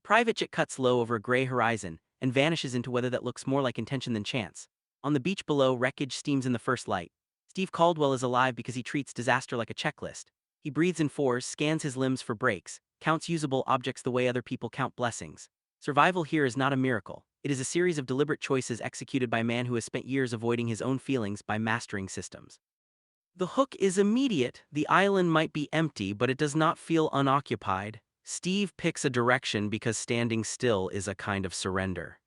private jet cuts low over a gray horizon and vanishes into weather that looks more like intention than chance. On the beach below, wreckage steams in the first light. Steve Caldwell is alive because he treats disaster like a checklist. He breathes in fours, scans his limbs for breaks, counts usable objects the way other people count blessings. Survival here is not a miracle. It is a series of deliberate choices executed by a man who has spent years avoiding his own feelings by mastering systems. The hook is immediate. The island might be empty, but it does not feel unoccupied. Steve picks a direction because standing still is a kind of surrender.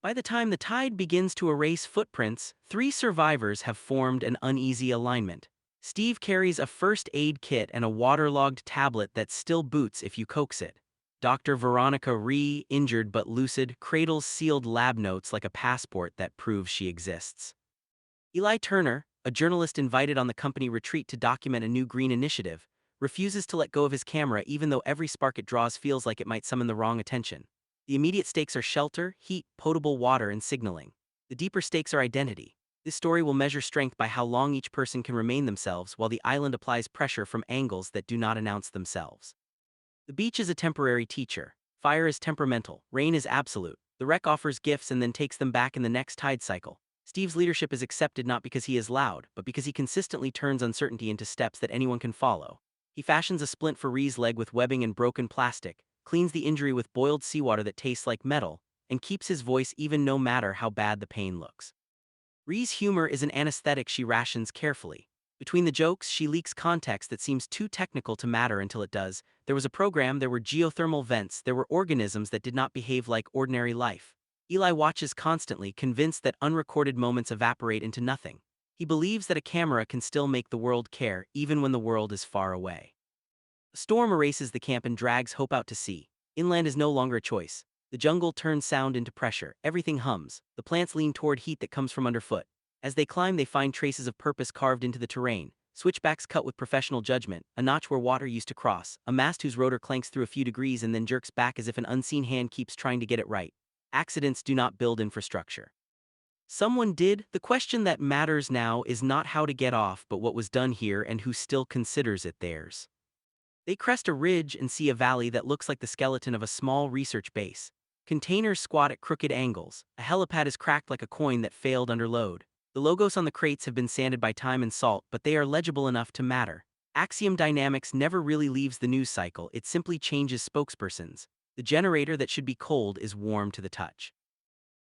By the time the tide begins to erase footprints, three survivors have formed an uneasy alignment. Steve carries a first aid kit and a waterlogged tablet that still boots if you coax it. Dr. Veronica Ree, injured but lucid, cradles sealed lab notes like a passport that proves she exists. Eli Turner, a journalist invited on the company retreat to document a new green initiative, refuses to let go of his camera even though every spark it draws feels like it might summon the wrong attention. The immediate stakes are shelter, heat, potable water, and signaling. The deeper stakes are identity. This story will measure strength by how long each person can remain themselves while the island applies pressure from angles that do not announce themselves. The beach is a temporary teacher. Fire is temperamental. Rain is absolute. The wreck offers gifts and then takes them back in the next tide cycle. Steve's leadership is accepted not because he is loud, but because he consistently turns uncertainty into steps that anyone can follow. He fashions a splint for Ree's leg with webbing and broken plastic, cleans the injury with boiled seawater that tastes like metal, and keeps his voice even no matter how bad the pain looks. Ree's humor is an anesthetic she rations carefully. Between the jokes, she leaks context that seems too technical to matter until it does. There was a program, there were geothermal vents, there were organisms that did not behave like ordinary life. Eli watches constantly, convinced that unrecorded moments evaporate into nothing. He believes that a camera can still make the world care, even when the world is far away. A storm erases the camp and drags hope out to sea. Inland is no longer a choice. The jungle turns sound into pressure. Everything hums. The plants lean toward heat that comes from underfoot. As they climb, they find traces of purpose carved into the terrain. Switchbacks cut with professional judgment, a notch where water used to cross, a mast whose rotor clanks through a few degrees and then jerks back as if an unseen hand keeps trying to get it right. Accidents do not build infrastructure. Someone did. The question that matters now is not how to get off, but what was done here and who still considers it theirs. They crest a ridge and see a valley that looks like the skeleton of a small research base. Containers squat at crooked angles. A helipad is cracked like a coin that failed under load. The logos on the crates have been sanded by time and salt, but they are legible enough to matter. Axiom Dynamics never really leaves the news cycle, it simply changes spokespersons. The generator that should be cold is warm to the touch.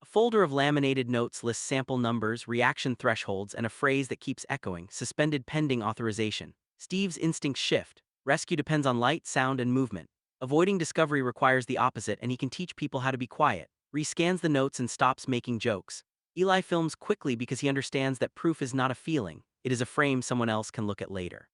A folder of laminated notes lists sample numbers, reaction thresholds, and a phrase that keeps echoing, suspended pending authorization. Steve's instincts shift. Rescue depends on light, sound, and movement. Avoiding discovery requires the opposite, and he can teach people how to be quiet. Rescans the notes and stops making jokes. Eli films quickly because he understands that proof is not a feeling, it is a frame someone else can look at later.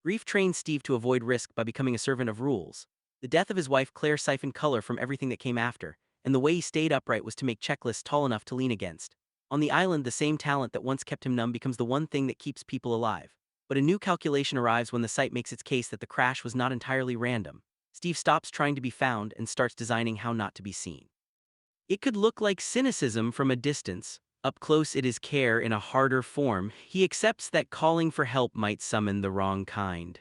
Grief trains Steve to avoid risk by becoming a servant of rules. The death of his wife Claire siphoned color from everything that came after, and the way he stayed upright was to make checklists tall enough to lean against. On the island, the same talent that once kept him numb becomes the one thing that keeps people alive. But a new calculation arrives when the site makes its case that the crash was not entirely random. Steve stops trying to be found and starts designing how not to be seen. It could look like cynicism from a distance. Up close it is care in a harder form. He accepts that calling for help might summon the wrong kind.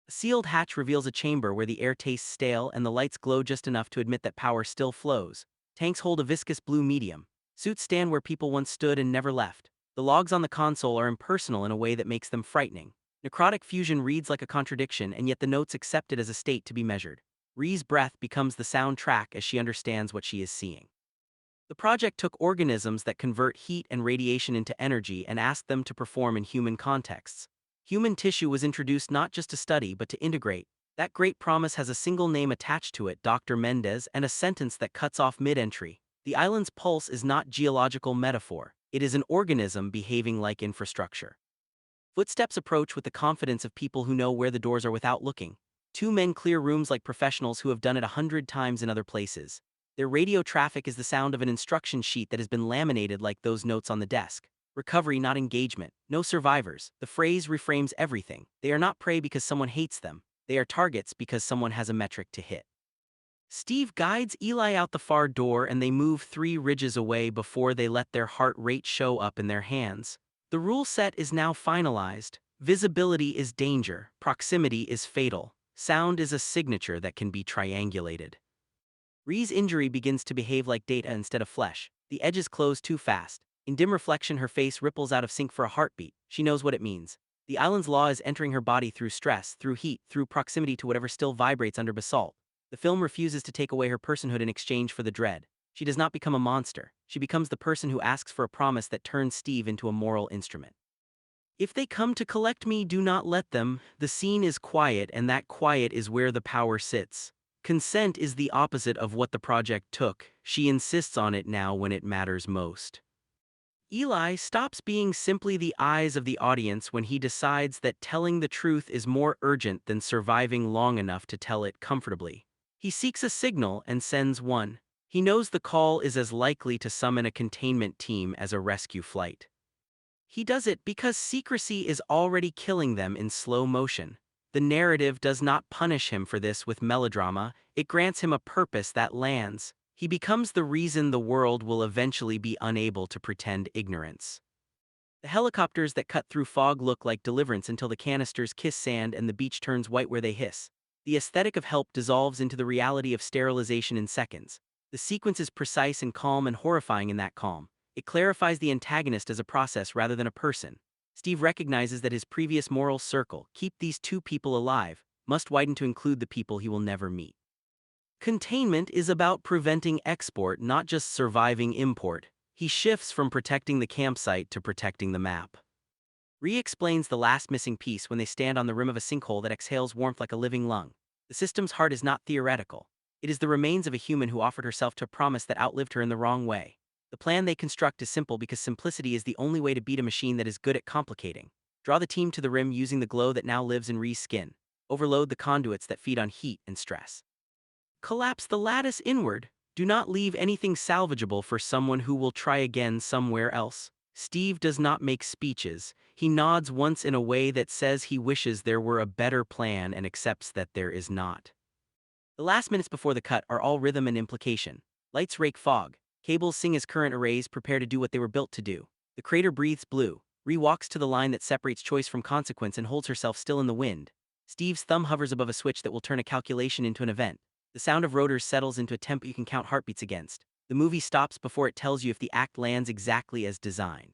A sealed hatch reveals a chamber where the air tastes stale and the lights glow just enough to admit that power still flows. Tanks hold a viscous blue medium. Suits stand where people once stood and never left. The logs on the console are impersonal in a way that makes them frightening. Necrotic fusion reads like a contradiction, and yet the notes accept it as a state to be measured. Ree's breath becomes the soundtrack as she understands what she is seeing. The project took organisms that convert heat and radiation into energy and asked them to perform in human contexts. Human tissue was introduced not just to study but to integrate. That great promise has a single name attached to it, Dr. Mendez, and a sentence that cuts off mid-entry. The island's pulse is not geological metaphor. It is an organism behaving like infrastructure. Footsteps approach with the confidence of people who know where the doors are without looking. Two men clear rooms like professionals who have done it 100 times in other places. Their radio traffic is the sound of an instruction sheet that has been laminated like those notes on the desk. Recovery, not engagement. No survivors. The phrase reframes everything. They are not prey because someone hates them. They are targets because someone has a metric to hit. Steve guides Eli out the far door and they move 3 ridges away before they let their heart rate show up in their hands. The rule set is now finalized. Visibility is danger. Proximity is fatal. Sound is a signature that can be triangulated. Ree's injury begins to behave like data instead of flesh. The edges close too fast. In dim reflection, her face ripples out of sync for a heartbeat. She knows what it means. The island's law is entering her body through stress, through heat, through proximity to whatever still vibrates under basalt. The film refuses to take away her personhood in exchange for the dread. She does not become a monster. She becomes the person who asks for a promise that turns Steve into a moral instrument. If they come to collect me, do not let them. The scene is quiet, and that quiet is where the power sits. Consent is the opposite of what the project took. She insists on it now when it matters most. Eli stops being simply the eyes of the audience when he decides that telling the truth is more urgent than surviving long enough to tell it comfortably. He seeks a signal and sends one. He knows the call is as likely to summon a containment team as a rescue flight. He does it because secrecy is already killing them in slow motion. The narrative does not punish him for this with melodrama, it grants him a purpose that lands. He becomes the reason the world will eventually be unable to pretend ignorance. The helicopters that cut through fog look like deliverance until the canisters kiss sand and the beach turns white where they hiss. The aesthetic of help dissolves into the reality of sterilization in seconds. The sequence is precise and calm and horrifying in that calm. It clarifies the antagonist as a process rather than a person. Steve recognizes that his previous moral circle, keep these two people alive, must widen to include the people he will never meet. Containment is about preventing export, not just surviving import. He shifts from protecting the campsite to protecting the map. Ree explains the last missing piece when they stand on the rim of a sinkhole that exhales warmth like a living lung. The system's heart is not theoretical. It is the remains of a human who offered herself to a promise that outlived her in the wrong way. The plan they construct is simple because simplicity is the only way to beat a machine that is good at complicating. Draw the team to the rim using the glow that now lives in Ree's skin. Overload the conduits that feed on heat and stress. Collapse the lattice inward. Do not leave anything salvageable for someone who will try again somewhere else. Steve does not make speeches. He nods once in a way that says he wishes there were a better plan and accepts that there is not. The last minutes before the cut are all rhythm and implication. Lights rake fog. Cables sing as current arrays prepare to do what they were built to do. The crater breathes blue. Ree walks to the line that separates choice from consequence and holds herself still in the wind. Steve's thumb hovers above a switch that will turn a calculation into an event. The sound of rotors settles into a tempo you can count heartbeats against. The movie stops before it tells you if the act lands exactly as designed.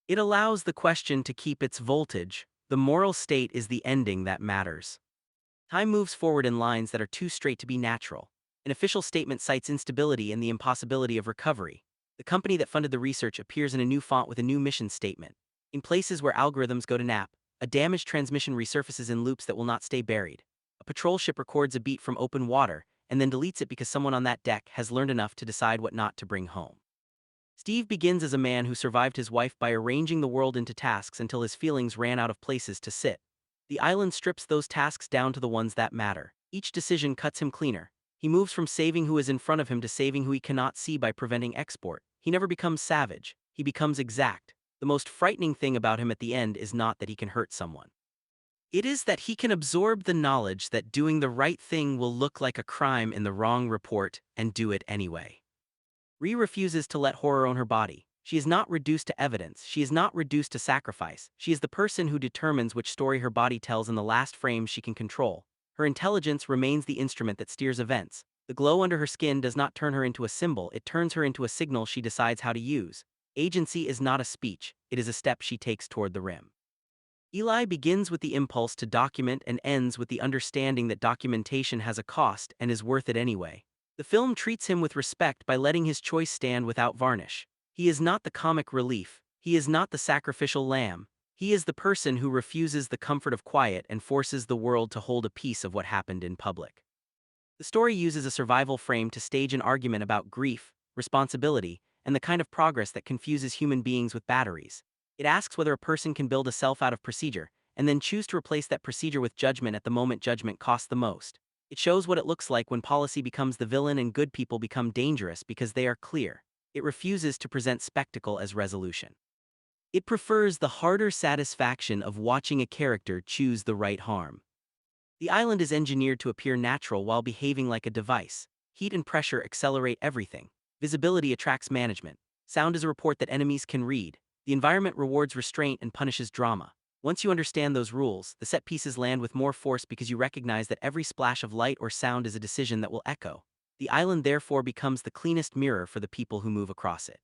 It allows the question to keep its voltage. The moral state is the ending that matters. Time moves forward in lines that are too straight to be natural. An official statement cites instability and the impossibility of recovery. The company that funded the research appears in a new font with a new mission statement. In places where algorithms go to nap, a damaged transmission resurfaces in loops that will not stay buried. A patrol ship records a beat from open water, and then deletes it because someone on that deck has learned enough to decide what not to bring home. Steve begins as a man who survived his wife by arranging the world into tasks until his feelings ran out of places to sit. The island strips those tasks down to the ones that matter. Each decision cuts him cleaner. He moves from saving who is in front of him to saving who he cannot see by preventing export. He never becomes savage. He becomes exact. The most frightening thing about him at the end is not that he can hurt someone. It is that he can absorb the knowledge that doing the right thing will look like a crime in the wrong report and do it anyway. Ree refuses to let horror own her body. She is not reduced to evidence. She is not reduced to sacrifice. She is the person who determines which story her body tells in the last frame she can control. Her intelligence remains the instrument that steers events. The glow under her skin does not turn her into a symbol, it turns her into a signal she decides how to use. Agency is not a speech, it is a step she takes toward the rim. Eli begins with the impulse to document and ends with the understanding that documentation has a cost and is worth it anyway. The film treats him with respect by letting his choice stand without varnish. He is not the comic relief. He is not the sacrificial lamb. He is the person who refuses the comfort of quiet and forces the world to hold a piece of what happened in public. The story uses a survival frame to stage an argument about grief, responsibility, and the kind of progress that confuses human beings with batteries. It asks whether a person can build a self out of procedure, and then choose to replace that procedure with judgment at the moment judgment costs the most. It shows what it looks like when policy becomes the villain and good people become dangerous because they are clear. It refuses to present spectacle as resolution. It prefers the harder satisfaction of watching a character choose the right harm. The island is engineered to appear natural while behaving like a device. Heat and pressure accelerate everything. Visibility attracts management. Sound is a report that enemies can read. The environment rewards restraint and punishes drama. Once you understand those rules, the set pieces land with more force because you recognize that every splash of light or sound is a decision that will echo. The island therefore becomes the cleanest mirror for the people who move across it.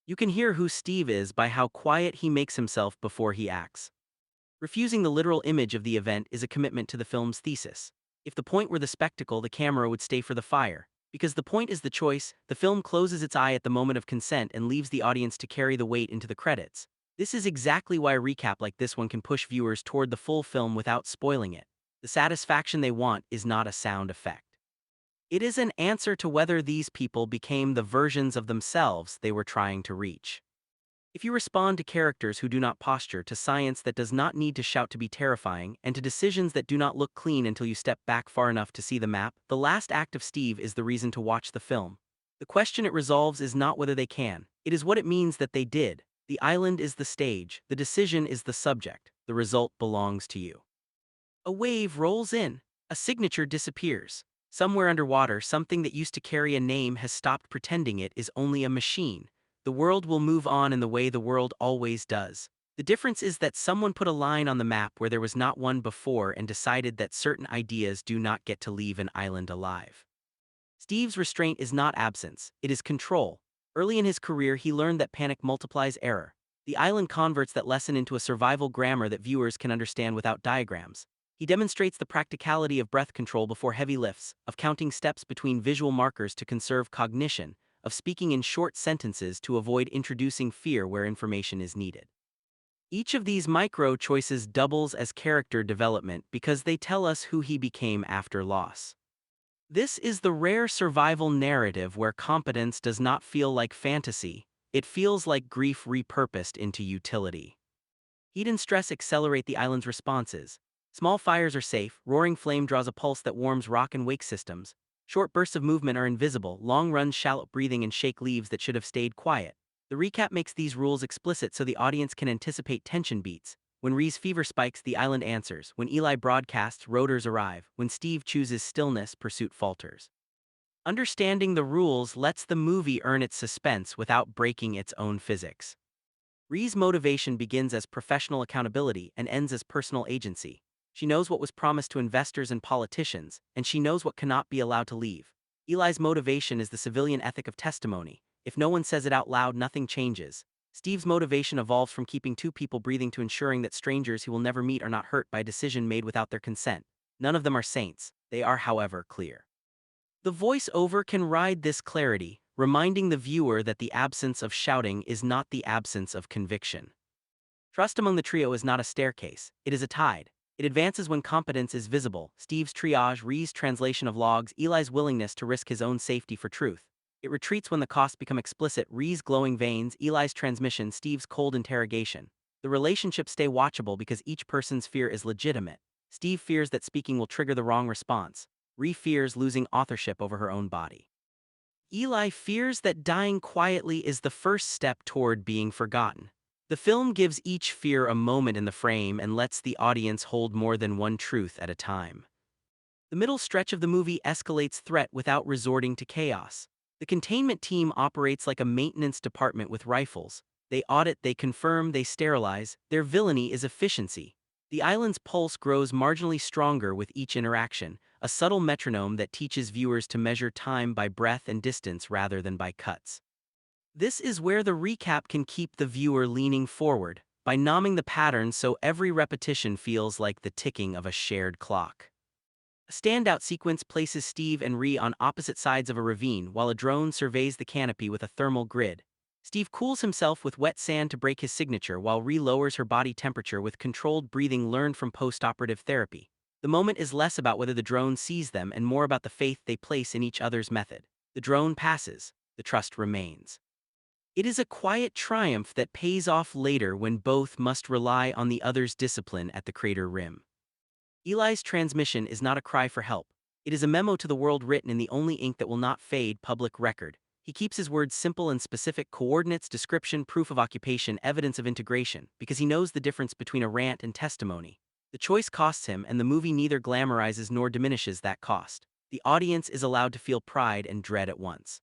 You can hear who Steve is by how quiet he makes himself before he acts. Refusing the literal image of the event is a commitment to the film's thesis. If the point were the spectacle, the camera would stay for the fire. Because the point is the choice, the film closes its eye at the moment of consent and leaves the audience to carry the weight into the credits. This is exactly why a recap like this one can push viewers toward the full film without spoiling it. The satisfaction they want is not a sound effect. It is an answer to whether these people became the versions of themselves they were trying to reach. If you respond to characters who do not posture, to science that does not need to shout to be terrifying, and to decisions that do not look clean until you step back far enough to see the map, the last act of Steve is the reason to watch the film. The question it resolves is not whether they can, it is what it means that they did. The island is the stage, the decision is the subject, the result belongs to you. A wave rolls in, a signature disappears. Somewhere underwater, something that used to carry a name has stopped pretending it is only a machine. The world will move on in the way the world always does. The difference is that someone put a line on the map where there was not one before and decided that certain ideas do not get to leave an island alive. Steve's restraint is not absence, it is control. Early in his career, he learned that panic multiplies error. The island converts that lesson into a survival grammar that viewers can understand without diagrams. He demonstrates the practicality of breath control before heavy lifts, of counting steps between visual markers to conserve cognition, of speaking in short sentences to avoid introducing fear where information is needed. Each of these micro choices doubles as character development because they tell us who he became after loss. This is the rare survival narrative where competence does not feel like fantasy, it feels like grief repurposed into utility. Heat and stress accelerate the island's responses. Small fires are safe, roaring flame draws a pulse that warms rock and wake systems. Short bursts of movement are invisible, long runs shallow breathing and shake leaves that should have stayed quiet. The recap makes these rules explicit so the audience can anticipate tension beats. When Ree's fever spikes, the island answers. When Eli broadcasts, rotors arrive. When Steve chooses stillness, pursuit falters. Understanding the rules lets the movie earn its suspense without breaking its own physics. Ree's motivation begins as professional accountability and ends as personal agency. She knows what was promised to investors and politicians, and she knows what cannot be allowed to leave. Eli's motivation is the civilian ethic of testimony. If no one says it out loud, nothing changes. Steve's motivation evolves from keeping two people breathing to ensuring that strangers he will never meet are not hurt by a decision made without their consent. None of them are saints. They are, however, clear. The voice-over can ride this clarity, reminding the viewer that the absence of shouting is not the absence of conviction. Trust among the trio is not a staircase, it is a tide. It advances when competence is visible. Steve's triage, Ree's translation of logs, Eli's willingness to risk his own safety for truth. It retreats when the costs become explicit. Ree's glowing veins, Eli's transmission, Steve's cold interrogation. The relationships stay watchable because each person's fear is legitimate. Steve fears that speaking will trigger the wrong response. Ree fears losing authorship over her own body. Eli fears that dying quietly is the first step toward being forgotten. The film gives each fear a moment in the frame and lets the audience hold more than one truth at a time. The middle stretch of the movie escalates threat without resorting to chaos. The containment team operates like a maintenance department with rifles. They audit, they confirm, they sterilize. Their villainy is efficiency. The island's pulse grows marginally stronger with each interaction, a subtle metronome that teaches viewers to measure time by breath and distance rather than by cuts. This is where the recap can keep the viewer leaning forward, by numbing the pattern so every repetition feels like the ticking of a shared clock. A standout sequence places Steve and Ree on opposite sides of a ravine while a drone surveys the canopy with a thermal grid. Steve cools himself with wet sand to break his signature while Ree lowers her body temperature with controlled breathing learned from post-operative therapy. The moment is less about whether the drone sees them and more about the faith they place in each other's method. The drone passes, the trust remains. It is a quiet triumph that pays off later when both must rely on the other's discipline at the crater rim. Eli's transmission is not a cry for help. It is a memo to the world written in the only ink that will not fade, public record. He keeps his words simple and specific: coordinates, description, proof of occupation, evidence of integration, because he knows the difference between a rant and testimony. The choice costs him, and the movie neither glamorizes nor diminishes that cost. The audience is allowed to feel pride and dread at once.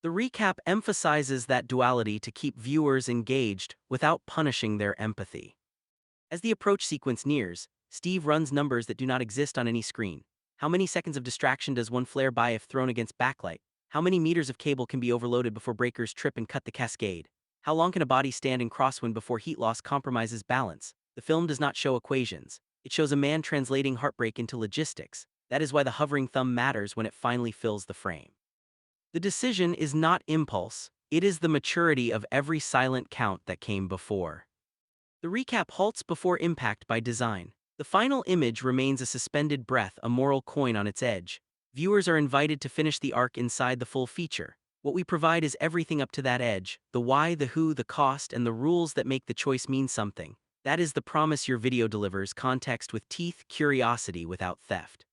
The recap emphasizes that duality to keep viewers engaged without punishing their empathy. As the approach sequence nears, Steve runs numbers that do not exist on any screen. How many seconds of distraction does one flare buy if thrown against backlight? How many meters of cable can be overloaded before breakers trip and cut the cascade? How long can a body stand in crosswind before heat loss compromises balance? The film does not show equations. It shows a man translating heartbreak into logistics. That is why the hovering thumb matters when it finally fills the frame. The decision is not impulse, it is the maturity of every silent count that came before. The recap halts before impact by design. The final image remains a suspended breath, a moral coin on its edge. Viewers are invited to finish the arc inside the full feature. What we provide is everything up to that edge: the why, the who, the cost, and the rules that make the choice mean something. That is the promise your video delivers: context with teeth, curiosity without theft.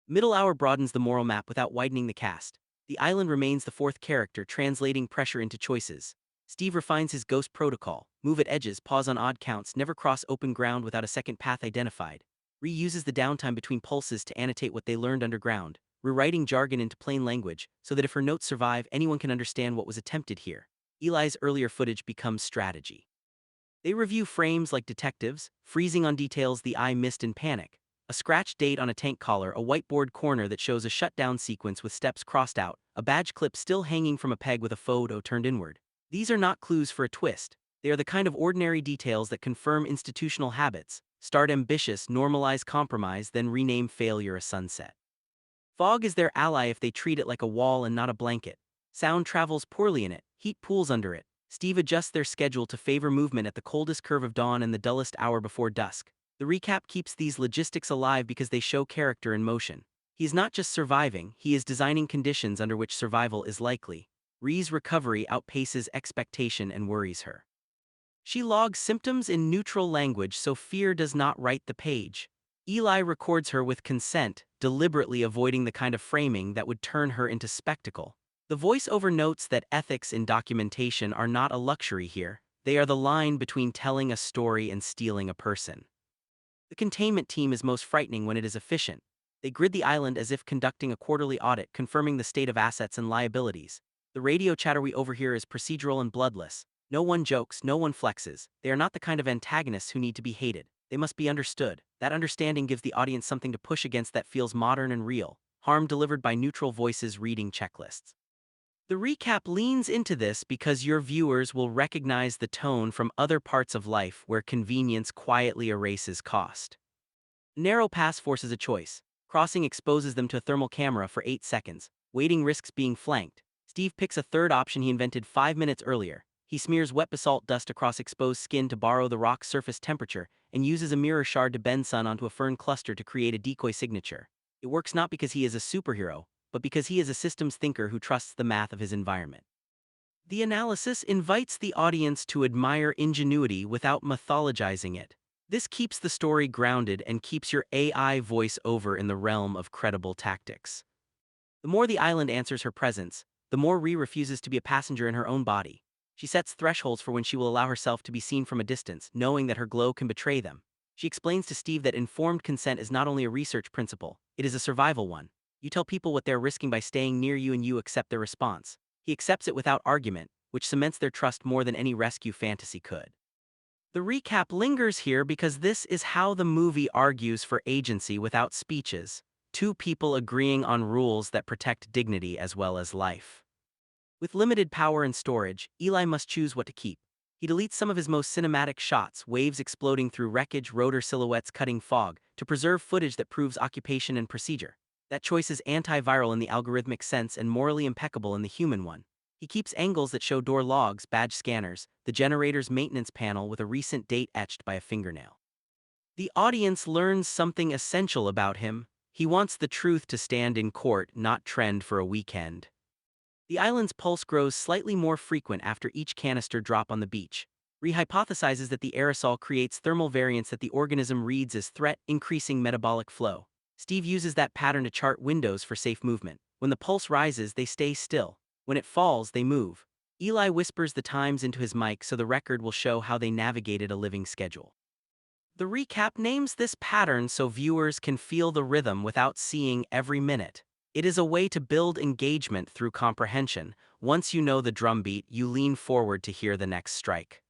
Middle hour broadens the moral map without widening the cast. The island remains the fourth character, translating pressure into choices. Steve refines his ghost protocol: move at edges, pause on odd counts, never cross open ground without a second path identified. Reuses the downtime between pulses to annotate what they learned underground, rewriting jargon into plain language so that if her notes survive, anyone can understand what was attempted here. Eli's earlier footage becomes strategy. They review frames like detectives, freezing on details the eye missed in panic. A scratched date on a tank collar, a whiteboard corner that shows a shutdown sequence with steps crossed out, a badge clip still hanging from a peg with a photo turned inward. These are not clues for a twist. They are the kind of ordinary details that confirm institutional habits: start ambitious, normalize compromise, then rename failure a sunset. Fog is their ally if they treat it like a wall and not a blanket. Sound travels poorly in it, heat pools under it. Steve adjusts their schedule to favor movement at the coldest curve of dawn and the dullest hour before dusk. The recap keeps these logistics alive because they show character in motion. He is not just surviving, he is designing conditions under which survival is likely. Ree's recovery outpaces expectation and worries her. She logs symptoms in neutral language so fear does not write the page. Eli records her with consent, deliberately avoiding the kind of framing that would turn her into spectacle. The voiceover notes that ethics in documentation are not a luxury here. They are the line between telling a story and stealing a person. The containment team is most frightening when it is efficient. They grid the island as if conducting a quarterly audit, confirming the state of assets and liabilities. The radio chatter we overhear is procedural and bloodless. No one jokes, no one flexes. They are not the kind of antagonists who need to be hated. They must be understood. That understanding gives the audience something to push against that feels modern and real. Harm delivered by neutral voices reading checklists. The recap leans into this because your viewers will recognize the tone from other parts of life where convenience quietly erases cost. Narrow pass forces a choice. Crossing exposes them to a thermal camera for 8 seconds. Waiting risks being flanked. Steve picks a third option he invented 5 minutes earlier. He smears wet basalt dust across exposed skin to borrow the rock's surface temperature and uses a mirror shard to bend sun onto a fern cluster to create a decoy signature. It works not because he is a superhero, but because he is a systems thinker who trusts the math of his environment. The analysis invites the audience to admire ingenuity without mythologizing it. This keeps the story grounded and keeps your AI voice over in the realm of credible tactics. The more the island answers her presence, the more Ree refuses to be a passenger in her own body. She sets thresholds for when she will allow herself to be seen from a distance, knowing that her glow can betray them. She explains to Steve that informed consent is not only a research principle, it is a survival one. You tell people what they're risking by staying near you and you accept their response. He accepts it without argument, which cements their trust more than any rescue fantasy could. The recap lingers here because this is how the movie argues for agency without speeches: two people agreeing on rules that protect dignity as well as life. With limited power and storage, Eli must choose what to keep. He deletes some of his most cinematic shots, waves exploding through wreckage, rotor silhouettes cutting fog, to preserve footage that proves occupation and procedure. That choice is antiviral in the algorithmic sense and morally impeccable in the human one. He keeps angles that show door logs, badge scanners, the generator's maintenance panel with a recent date etched by a fingernail. The audience learns something essential about him. He wants the truth to stand in court, not trend for a weekend. The island's pulse grows slightly more frequent after each canister drop on the beach. Ree hypothesizes that the aerosol creates thermal variants that the organism reads as threat, increasing metabolic flow. Steve uses that pattern to chart windows for safe movement. When the pulse rises, they stay still. When it falls, they move. Eli whispers the times into his mic so the record will show how they navigated a living schedule. The recap names this pattern so viewers can feel the rhythm without seeing every minute. It is a way to build engagement through comprehension. Once you know the drumbeat, you lean forward to hear the next strike.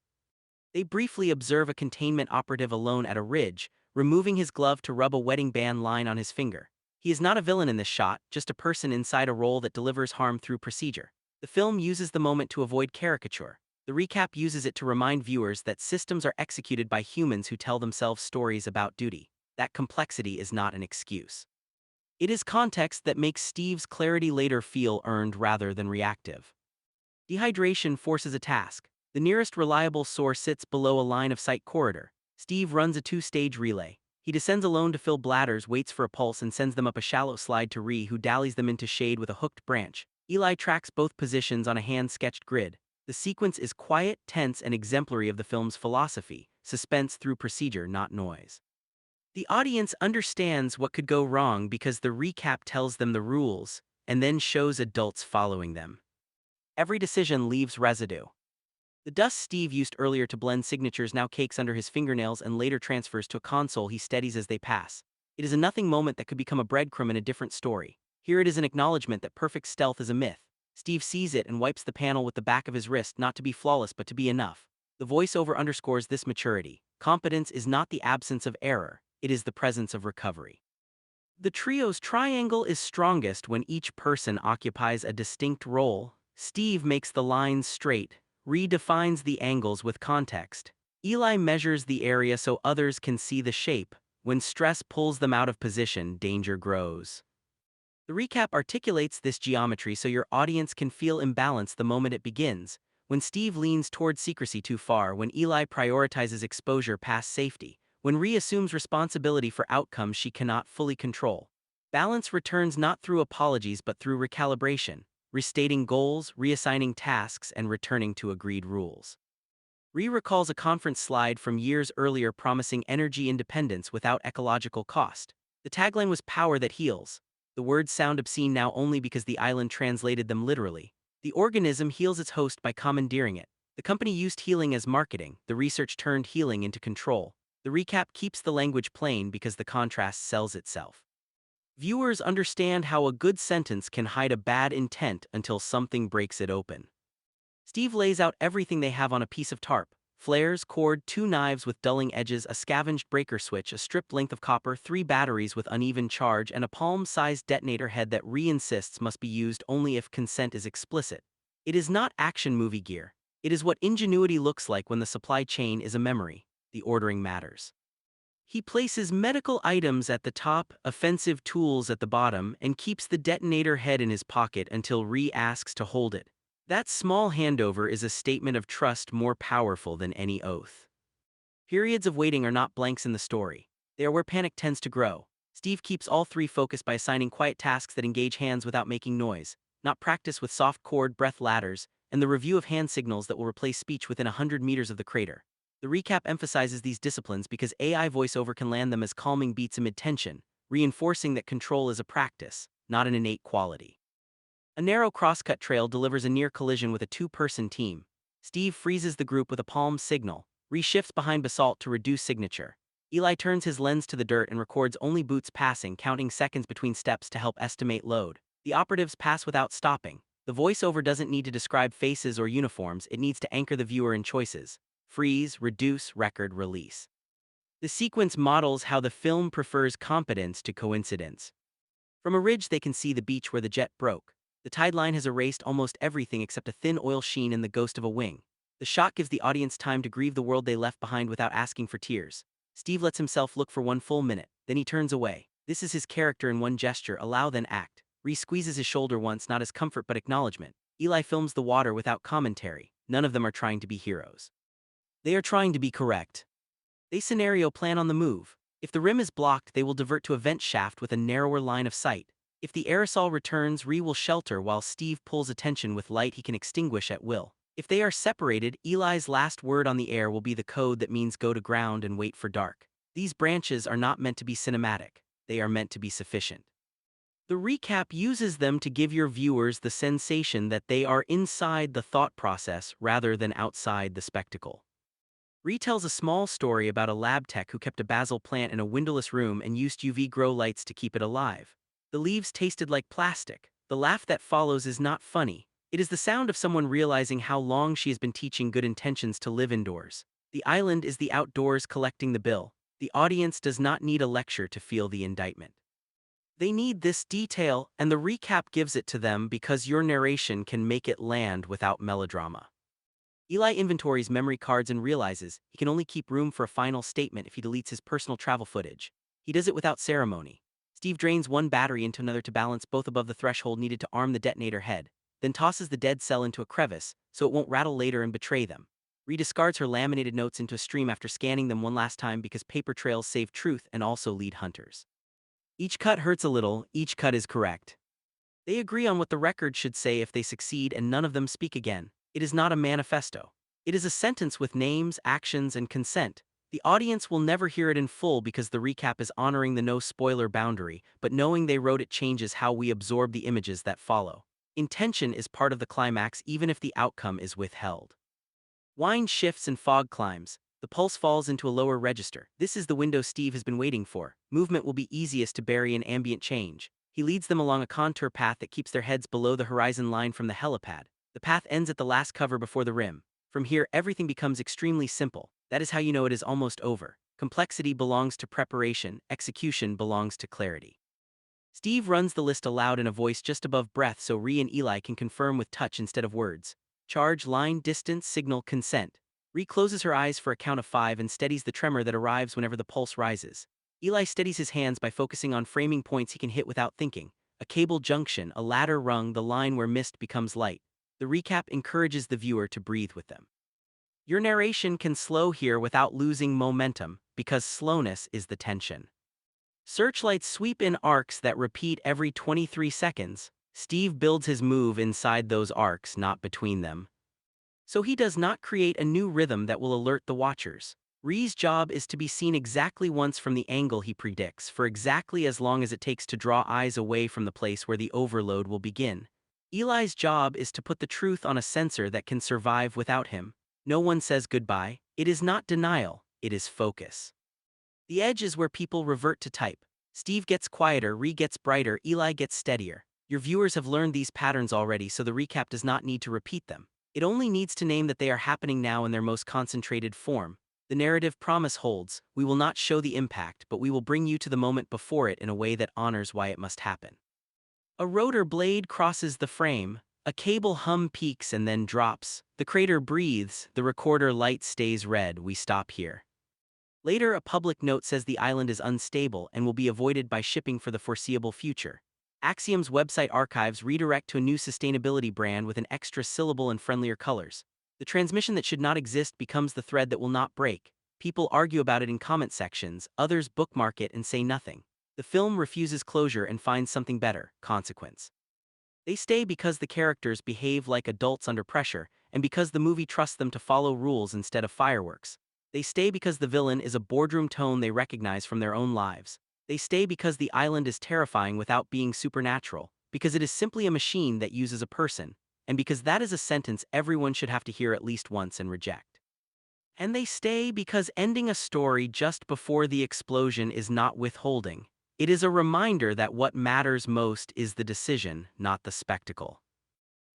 They briefly observe a containment operative alone at a ridge, removing his glove to rub a wedding band line on his finger. He is not a villain in this shot, just a person inside a role that delivers harm through procedure. The film uses the moment to avoid caricature. The recap uses it to remind viewers that systems are executed by humans who tell themselves stories about duty. That complexity is not an excuse. It is context that makes Steve's clarity later feel earned rather than reactive. Dehydration forces a task. The nearest reliable source sits below a line-of-sight corridor. Steve runs a two-stage relay. He descends alone to fill bladders, waits for a pulse, and sends them up a shallow slide to Ree, who dallies them into shade with a hooked branch. Eli tracks both positions on a hand-sketched grid. The sequence is quiet, tense, and exemplary of the film's philosophy: suspense through procedure, not noise. The audience understands what could go wrong because the recap tells them the rules, and then shows adults following them. Every decision leaves residue. The dust Steve used earlier to blend signatures now cakes under his fingernails and later transfers to a console he steadies as they pass. It is a nothing moment that could become a breadcrumb in a different story. Here it is an acknowledgement that perfect stealth is a myth. Steve sees it and wipes the panel with the back of his wrist, not to be flawless but to be enough. The voiceover underscores this maturity. Competence is not the absence of error, it is the presence of recovery. The trio's triangle is strongest when each person occupies a distinct role. Steve makes the lines straight, redefines the angles with context. Eli measures the area so others can see the shape. When stress pulls them out of position, danger grows. The recap articulates this geometry so your audience can feel imbalance the moment it begins. When Steve leans toward secrecy too far, when Eli prioritizes exposure past safety, when Ree assumes responsibility for outcomes she cannot fully control. Balance returns not through apologies but through recalibration, restating goals, reassigning tasks, and returning to agreed rules. Ree recalls a conference slide from years earlier promising energy independence without ecological cost. The tagline was "Power that heals." The words sound obscene now only because the island translated them literally. The organism heals its host by commandeering it. The company used healing as marketing. The research turned healing into control. The recap keeps the language plain because the contrast sells itself. Viewers understand how a good sentence can hide a bad intent until something breaks it open. Steve lays out everything they have on a piece of tarp: flares, cord, 2 knives with dulling edges, a scavenged breaker switch, a stripped length of copper, 3 batteries with uneven charge, and a palm-sized detonator head that Ree insists must be used only if consent is explicit. It is not action movie gear. It is what ingenuity looks like when the supply chain is a memory. The ordering matters. He places medical items at the top, offensive tools at the bottom, and keeps the detonator head in his pocket until Ree asks to hold it. That small handover is a statement of trust more powerful than any oath. Periods of waiting are not blanks in the story. They are where panic tends to grow. Steve keeps all three focused by assigning quiet tasks that engage hands without making noise, not practice with soft chord breath ladders, and the review of hand signals that will replace speech within 100 meters of the crater. The recap emphasizes these disciplines because AI voiceover can land them as calming beats amid tension, reinforcing that control is a practice, not an innate quality. A narrow crosscut trail delivers a near collision with a two-person team. Steve freezes the group with a palm signal, reshifts behind basalt to reduce signature. Eli turns his lens to the dirt and records only boots passing, counting seconds between steps to help estimate load. The operatives pass without stopping. The voiceover doesn't need to describe faces or uniforms, it needs to anchor the viewer in choices: freeze, reduce, record, release. The sequence models how the film prefers competence to coincidence. From a ridge they can see the beach where the jet broke. The tide line has erased almost everything except a thin oil sheen and the ghost of a wing. The shot gives the audience time to grieve the world they left behind without asking for tears. Steve lets himself look for 1 full minute, then he turns away. This is his character in one gesture: allow then act. Ree squeezes his shoulder once, not as comfort but acknowledgement. Eli films the water without commentary. None of them are trying to be heroes. They are trying to be correct. They scenario plan on the move. If the rim is blocked, they will divert to a vent shaft with a narrower line of sight. If the aerosol returns, Ree will shelter while Steve pulls attention with light he can extinguish at will. If they are separated, Eli's last word on the air will be the code that means go to ground and wait for dark. These branches are not meant to be cinematic. They are meant to be sufficient. The recap uses them to give your viewers the sensation that they are inside the thought process rather than outside the spectacle. Retells a small story about a lab tech who kept a basil plant in a windowless room and used UV grow lights to keep it alive. The leaves tasted like plastic. The laugh that follows is not funny. It is the sound of someone realizing how long she has been teaching good intentions to live indoors. The island is the outdoors collecting the bill. The audience does not need a lecture to feel the indictment. They need this detail, and the recap gives it to them because your narration can make it land without melodrama. Eli inventories memory cards and realizes he can only keep room for a final statement if he deletes his personal travel footage. He does it without ceremony. Steve drains one battery into another to balance both above the threshold needed to arm the detonator head, then tosses the dead cell into a crevice so it won't rattle later and betray them. Ree discards her laminated notes into a stream after scanning them one last time because paper trails save truth and also lead hunters. Each cut hurts a little, each cut is correct. They agree on what the record should say if they succeed, and none of them speak again. It is not a manifesto. It is a sentence with names, actions, and consent. The audience will never hear it in full because the recap is honoring the no-spoiler boundary, but knowing they wrote it changes how we absorb the images that follow. Intention is part of the climax even if the outcome is withheld. Wind shifts and fog climbs. The pulse falls into a lower register. This is the window Steve has been waiting for. Movement will be easiest to bury in ambient change. He leads them along a contour path that keeps their heads below the horizon line from the helipad. The path ends at the last cover before the rim. From here, everything becomes extremely simple. That is how you know it is almost over. Complexity belongs to preparation, execution belongs to clarity. Steve runs the list aloud in a voice just above breath so Ree and Eli can confirm with touch instead of words. Charge, line, distance, signal, consent. Ree closes her eyes for a count of 5 and steadies the tremor that arrives whenever the pulse rises. Eli steadies his hands by focusing on framing points he can hit without thinking. A cable junction, a ladder rung, the line where mist becomes light. The recap encourages the viewer to breathe with them. Your narration can slow here without losing momentum, because slowness is the tension. Searchlights sweep in arcs that repeat every 23 seconds. Steve builds his move inside those arcs, not between them. So he does not create a new rhythm that will alert the watchers. Ree's job is to be seen exactly once from the angle he predicts, for exactly as long as it takes to draw eyes away from the place where the overload will begin. Eli's job is to put the truth on a sensor that can survive without him. No one says goodbye. It is not denial, it is focus. The edge is where people revert to type. Steve gets quieter, Ree gets brighter, Eli gets steadier. Your viewers have learned these patterns already, so the recap does not need to repeat them. It only needs to name that they are happening now in their most concentrated form. The narrative promise holds: we will not show the impact, but we will bring you to the moment before it in a way that honors why it must happen. A rotor blade crosses the frame, a cable hum peaks and then drops. The crater breathes, the recorder light stays red, we stop here. Later, a public note says the island is unstable and will be avoided by shipping for the foreseeable future. Axiom's website archives redirect to a new sustainability brand with an extra syllable and friendlier colors. The transmission that should not exist becomes the thread that will not break. People argue about it in comment sections, others bookmark it and say nothing. The film refuses closure and finds something better: consequence. They stay because the characters behave like adults under pressure, and because the movie trusts them to follow rules instead of fireworks. They stay because the villain is a boardroom tone they recognize from their own lives. They stay because the island is terrifying without being supernatural, because it is simply a machine that uses a person, and because that is a sentence everyone should have to hear at least once and reject. And they stay because ending a story just before the explosion is not withholding. It is a reminder that what matters most is the decision, not the spectacle.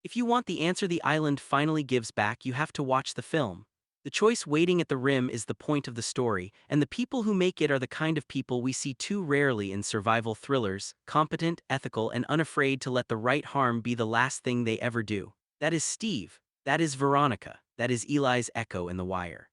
If you want the answer the island finally gives back, you have to watch the film. The choice waiting at the rim is the point of the story, and the people who make it are the kind of people we see too rarely in survival thrillers: competent, ethical, and unafraid to let the right harm be the last thing they ever do. That is Steve. That is Veronica. That is Eli's echo in The Wire.